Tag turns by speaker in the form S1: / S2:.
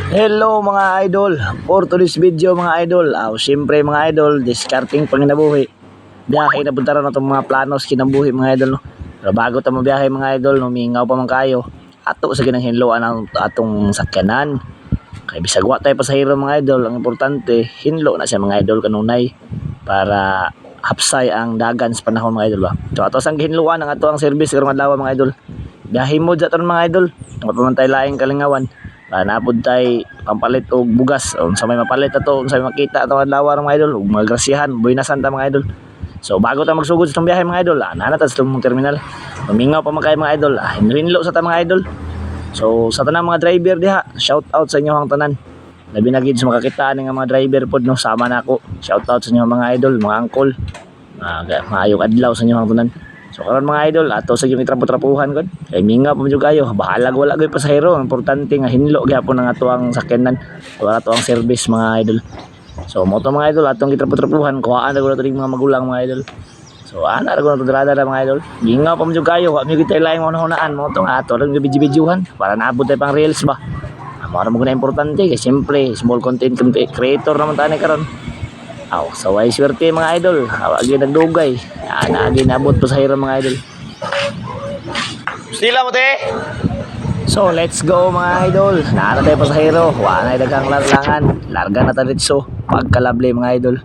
S1: Hello mga idol, for today's video mga idol, siyempre mga idol, discarding panginabuhi. Biyahe na punta rin na itong mga planos kinabuhi mga idol. No? Pero bago tayo mabiyahe mga idol, numingaw pa man kayo. Ato sa ginanghinloan ang atong sakyanan. Kaya bisagwa tayo pasahero mga idol, ang importante, hinlo na siya mga idol kanunay para hapsay ang dagan sa panahon mga idol ba. So ato sang gihinluan ang ato ang service karong adlaw mga idol. Biyahe mo dyan mga idol, napamantay laing kalingawan. Napod tay pampalit og bugas sa may mapalit ato sa may makita ato adlaw mga idol ug mga grasyahan buhinasan ta mga idol. So bago ta magsugod sa itong biyahe mga idol, nana ta sa itong terminal. Mamingaw pa man kayo mga idol, hinlo sa ta mga idol. So sa tanang mga driver diha, shout out sa inyo ang tanan. Labi na gid sa makakitaan nga mga driver pod no, sama na ako. Shout out sa inyo mga idol, mga uncle. Maayong adlaw sa inyo ang tanan. So karon mga idol, ato sa yung itrapo-trapuhan kon. Kay minga pa medyo kayo, bahalag wala gyud pasahero. Ang importante nga hinlo gyapon ang ato ang sakyanan, wala ato ang service mga idol. So mo to mga idol, atong itrapo-trapuhan, kuhaan ra gud mga magulang mga idol. So ana ra gud drada mga idol. Minga pa medyo kayo, wa mi kita laing hunaan mo to nga ato ra video-videohan para naabot tay pang reels ba. Mao mo na importante kay siyempre small content creator naman tani karon. So ay swerte mga idol, agi nagdugay. Agi nabot pa sa hirang mga idol.
S2: Sila mo te.
S1: So let's go mga idol. Naara tayo pa sa hero. Wala na dagang larlangan. Larga na tayo dito. Pagkalable mga idol.